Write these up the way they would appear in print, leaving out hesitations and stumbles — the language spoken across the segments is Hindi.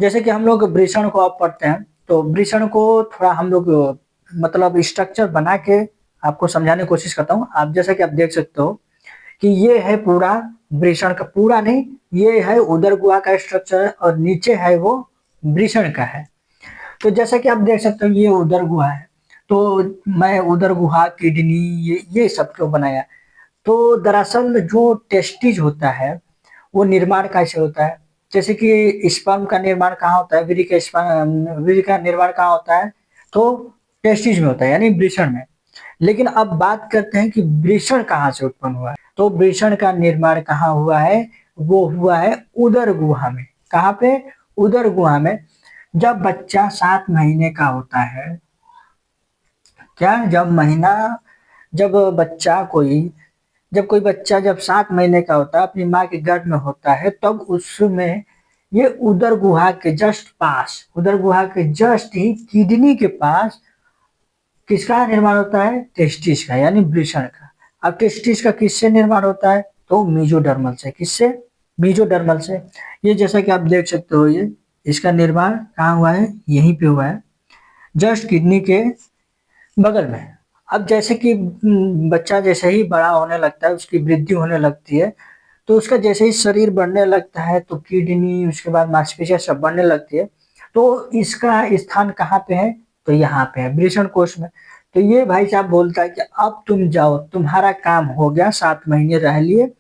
जैसे कि हम लोग वृषण को आप पढ़ते हैं, तो वृषण को थोड़ा हम लोग मतलब स्ट्रक्चर बना के आपको समझाने की कोशिश करता हूँ। आप जैसा कि आप देख सकते हो कि ये है पूरा वृषण का, पूरा नहीं, ये है उदर गुहा का स्ट्रक्चर और नीचे है वो वृषण का है। तो जैसा कि आप देख सकते हो ये उदर गुहा है, तो मैं उदर गुहा, किडनी, ये सब क्यों बनाया? तो दरअसल जो टेस्टिज होता है वो निर्माण कैसे होता है? जैसे कि स्पर्म का निर्माण कहाँ होता है, वीर्य का निर्माण कहाँ होता है? तो टेस्टिज में होता है, यानी वृषण में। लेकिन अब बात करते हैं कि वृषण कहाँ से उत्पन्न हुआ है। तो वृषण का निर्माण कहाँ हुआ है? वो हुआ है उदर गुहा में। कहाँ पे? उदर गुहा में। जब बच्चा 7 महीने का होता है, क्या जब महीना जब बच्चा कोई जब कोई बच्चा जब 7 महीने का होता है, अपनी माँ के गर्भ में होता है, तब उसमें ये उदर गुहा के जस्ट ही किडनी के पास किसका निर्माण होता है? टेस्टिस का, यानी वृषण का। अब टेस्टिस का किससे निर्माण होता है? तो मीजोडर्मल से। किससे? मीजोडर्मल से। ये जैसा कि आप देख सकते हो, ये इसका निर्माण कहाँ हुआ है? यहीं पे हुआ है, जस्ट किडनी के बगल में। अब जैसे कि बच्चा जैसे ही बड़ा होने लगता है, उसकी वृद्धि होने लगती है, तो उसका जैसे ही शरीर बढ़ने लगता है, तो किडनी, उसके बाद मांसपेशियां सब बढ़ने लगती है। तो इसका स्थान कहाँ पे है? तो यहाँ पे है, वृषण कोश में। तो ये भाई साहब बोलता है कि अब तुम जाओ, तुम्हारा काम हो गया, 7 महीने रह लिए,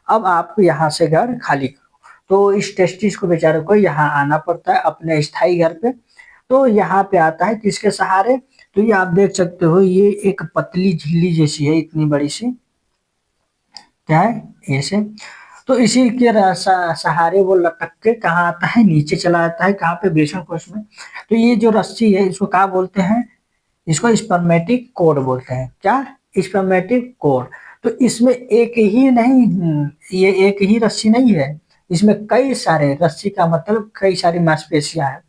अब आप यहाँ से घर खाली करो। तो इस टेस्टिस को बेचारे को यहाँ आना पड़ता है अपने स्थायी घर पे। तो यहाँ पे आता है किसके सहारे? तो ये आप देख सकते हो, ये एक पतली झिल्ली जैसी है, इतनी बड़ी सी। क्या है? ऐसे। तो इसी के सहारे वो लटक के कहाँ आता है? नीचे चला आता है। कहाँ पे? वृषण कोश में। तो ये जो रस्सी है, इसको क्या बोलते हैं? इसको स्पर्मेटिक कोड बोलते हैं। क्या? Spermatic code. तो इसमें एक ही नहीं, ये एक ही रस्सी नहीं है, इसमें कई सारे, रस्सी का मतलब कई सारी मांसपेशियां हैं,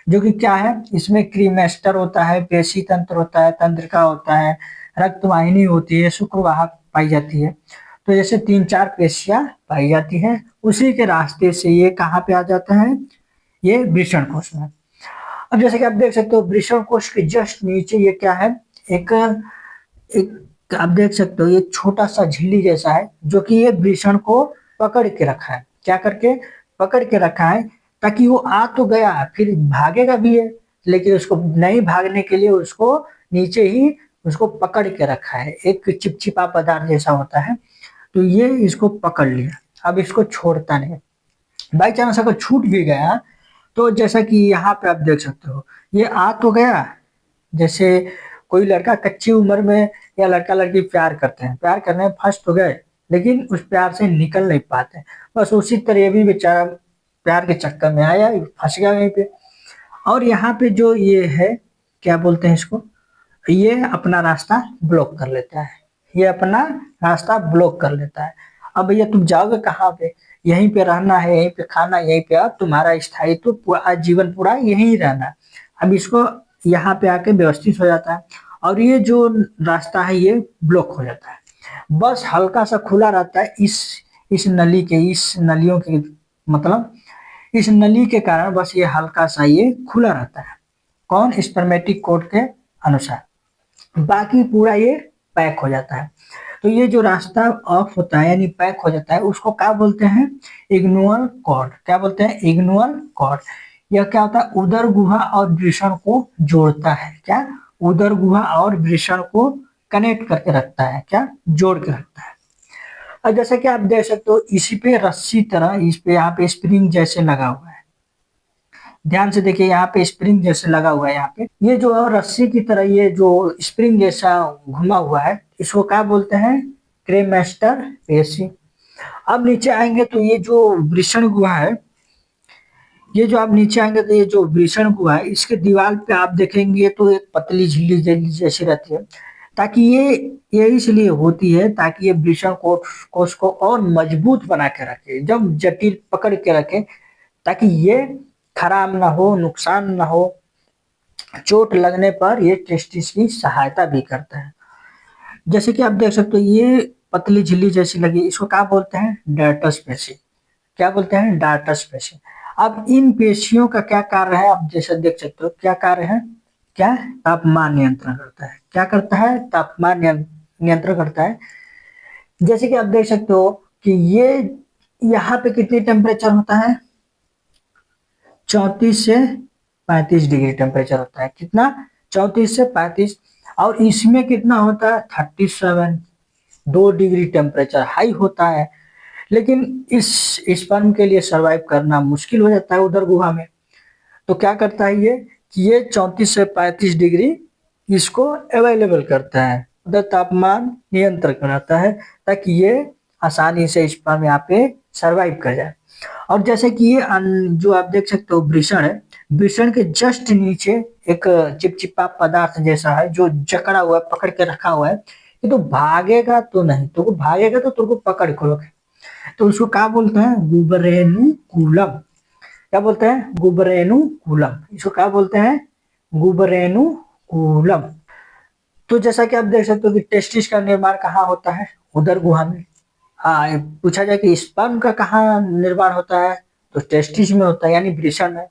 जो कि क्या है, इसमें क्रीमेस्टर होता है, पेशी तंत्र होता है, तंत्रिका होता है, रक्तवाहिनी होती है, शुक्रवाहक पाई जाती है। तो जैसे 3-4 पेशियां पाई जाती है, उसी के रास्ते से ये कहाँ पे आ जाता है? ये वृषण कोश में। अब जैसे कि आप देख सकते हो, वृषण कोश के जस्ट नीचे ये क्या है? एक एक आप देख सकते हो, ये छोटा सा झिल्ली जैसा है, जो कि ये वृषण को पकड़ के रखा है। क्या करके? पकड़ के रखा है, ताकि वो आ तो गया, फिर भागेगा भी है, लेकिन उसको नहीं भागने के लिए उसको नीचे ही उसको पकड़ के रखा है, एक चिपचिपा पदार्थ जैसा होता है। तो ये इसको पकड़ लिया, अब इसको छोड़ता नहीं। बाई चांस अगर छूट भी गया, तो जैसा कि यहाँ पे आप देख सकते हो, ये आ तो गया। जैसे कोई लड़का कच्ची उम्र में या लड़का लड़की प्यार करते हैं, प्यार करने में फंस तो गए, लेकिन उस प्यार से निकल नहीं पाते। बस उसी तरह ये भी बेचारा प्यार के चक्कर में आया, फंस गया वहीं पे। और यहाँ पे जो ये है, क्या बोलते हैं इसको, ये अपना रास्ता ब्लॉक कर लेता है। ये अपना रास्ता ब्लॉक कर लेता है। अब भैया तुम जाओगे कहाँ पे? यहीं पे रहना है, यहीं पे खाना, यहीं पे अब तुम्हारा स्थायित्व पूरा जीवन पूरा यहीं रहना है। अब इसको यहाँ पे आके व्यवस्थित हो जाता है, और ये जो रास्ता है ये ब्लॉक हो जाता है। बस हल्का सा खुला रहता है, इस नली के, इस नलियों के, मतलब इस नली के कारण बस ये हल्का सा ये खुला रहता है। कौन? स्पर्मेटिक कोड के अनुसार। बाकी पूरा ये पैक हो जाता है। तो ये जो रास्ता ऑफ होता है, यानी पैक हो जाता है, उसको क्या बोलते हैं? इग्नुअल कॉर्ड। क्या बोलते हैं? इग्नुअल कॉर्ड। यह क्या होता है? उदर गुहा और वृषण को जोड़ता है। क्या? उदर गुहा और वृषण को कनेक्ट करके रखता है। क्या? जोड़ के रखता है। और जैसे कि आप देख सकते हो, इसी पे रस्सी तरह इस पे यहाँ पे स्प्रिंग जैसे लगा हुआ है। ध्यान से देखिए, यहाँ पे स्प्रिंग जैसे लगा हुआ है। यहाँ पे ये जो रस्सी की तरह ये जो स्प्रिंग जैसा घुमा हुआ है, इसको क्या बोलते हैं? क्रेमेस्टर पेशी। अब नीचे आएंगे तो ये जो वृषण गुहा है, ये जो आप नीचे आएंगे तो ये जो वृषण गुहा है, इसके दीवार पे आप देखेंगे तो एक पतली झिल्ली जैसी रहती है, ताकि ये इसलिए होती है ताकि ये वृषण कोश को और मजबूत बना के रखे, जब जटिल पकड़ के रखे, ताकि ये खराब ना हो, नुकसान ना हो। चोट लगने पर ये टेस्टिस की सहायता भी करता है। जैसे कि आप देख सकते हो, ये पतली झिल्ली जैसी लगी, इसको क्या बोलते हैं? डार्टस पेशी। क्या बोलते हैं? डार्टस पेशी। अब इन पेशियों का क्या कार्य है, आप जैसे देख सकते हो क्या कार्य है, क्या तापमान नियंत्रण करता है, क्या करता है, तापमान नियंत्रण करता है। जैसे कि आप देख सकते हो कि ये यहाँ पे कितनी टेम्परेचर होता है, 34 से 35 डिग्री टेम्परेचर होता है। कितना, 34 से 35। और इसमें कितना होता है, 37, 2 डिग्री टेम्परेचर हाई होता है। लेकिन इस स्पर्म के लिए सरवाइव करना मुश्किल हो जाता है उधर गुहा में। तो क्या करता है ये कि ये 34 से 35 डिग्री इसको अवेलेबल करता है, उधर तापमान नियंत्रण कराता है, ताकि ये आसानी से स्पर्म यहाँ पे सरवाइव कर जाए। और जैसे कि ये जो आप देख सकते हो वृषण है, वृषण के जस्ट नीचे एक चिपचिपा पदार्थ जैसा है जो जकड़ा हुआ है, पकड़ के रखा हुआ है। ये तो भागेगा तो नहीं, तो भागेगा तो तुमको पकड़ के रखे। तो उसको क्या बोलते हैं, गुबरेनुकुलम। क्या बोलते हैं, गुबरेनुकुलम। इसको क्या बोलते हैं, गुबरेनुकुलम। तो जैसा कि आप देख सकते हो कि टेस्टिस का निर्माण कहाँ होता है, उदर गुहा में। हाँ, पूछा जाए कि स्पर्म का कहाँ निर्माण होता है, तो टेस्टिस में होता है, यानी वृषण में।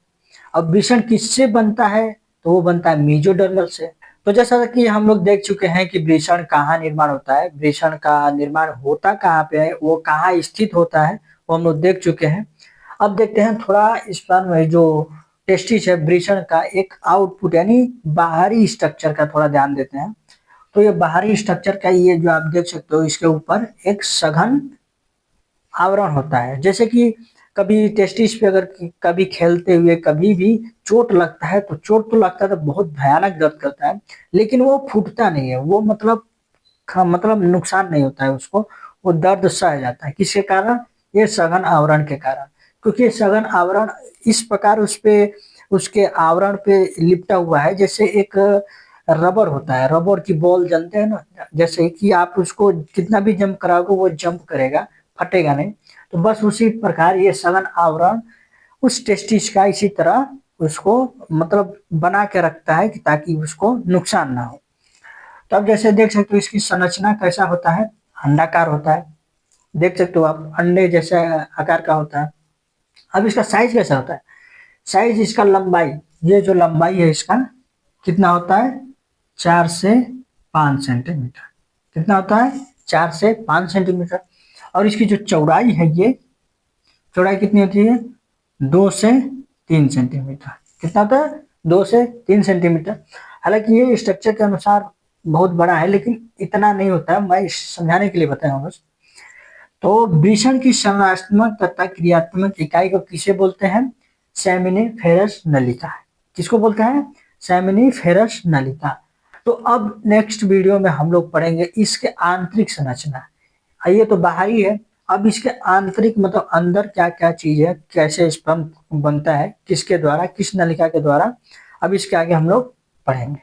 अब वृषण किससे बनता है, तो वो बनता है मेजोडर्मल से। तो जैसा कि हम लोग देख चुके हैं कि वृषण कहाँ निर्माण होता है, वृषण का निर्माण होता कहाँ पे है, वो कहाँ स्थित होता है, वो हम लोग देख चुके हैं। अब देखते हैं थोड़ा स्पर्म में जो टेस्टिस है वृषण का एक आउटपुट यानी बाहरी स्ट्रक्चर का थोड़ा ध्यान देते हैं। तो ये बाहरी स्ट्रक्चर का ये जो आप देख सकते हो, इसके ऊपर एक सघन आवरण होता है। जैसे कि कभी टेस्टिस पे अगर कभी खेलते हुए कभी भी चोट लगता है, तो चोट तो लगता है तो बहुत भयानक दर्द करता है, लेकिन वो फूटता नहीं है, वो मतलब नुकसान नहीं होता है उसको, वो दर्द सह जाता है। किसके कारण, ये सघन आवरण के कारण। क्योंकि ये सघन आवरण इस प्रकार उस पे उसके आवरण पे लिपटा हुआ है, जैसे एक रबर होता है, रबर की बॉल जानते हैं ना, जैसे कि आप उसको कितना भी जंप कराओगे वो जंप करेगा, फटेगा नहीं। तो बस उसी प्रकार ये सघन आवरण उस टेस्टिस का इसी तरह उसको मतलब बना के रखता है कि ताकि उसको नुकसान ना हो। तो अब जैसे देख सकते हो इसकी संरचना कैसा होता है, अंडाकार होता है। देख सकते हो आप, अंडे जैसा आकार का होता है। अब इसका साइज कैसा होता है, साइज इसका लंबाई, ये जो लंबाई है इसका कितना होता है, 4 से 5 सेंटीमीटर। कितना होता है, 4 से 5 सेंटीमीटर। और इसकी जो चौड़ाई है, ये चौड़ाई कितनी होती है, 2 से 3 सेंटीमीटर। कितना होता है, 2 से 3 सेंटीमीटर। हालांकि ये स्ट्रक्चर के अनुसार बहुत बड़ा है, लेकिन इतना नहीं होता है, मैं समझाने के लिए बताया बस। तो वृषण की संरचनात्मक तथा क्रियात्मक इकाई को किसे बोलते हैं, सेमिनिफेरस नलिका। किसको बोलते हैं, सेमिनिफेरस नलिका। तो अब नेक्स्ट वीडियो में हम लोग पढ़ेंगे इसके आंतरिक संरचना। ये तो बाहरी है, अब इसके आंतरिक मतलब अंदर क्या क्या चीज है, कैसे स्पर्म बनता है, किसके द्वारा, किस नलिका के द्वारा, अब इसके आगे हम लोग पढ़ेंगे।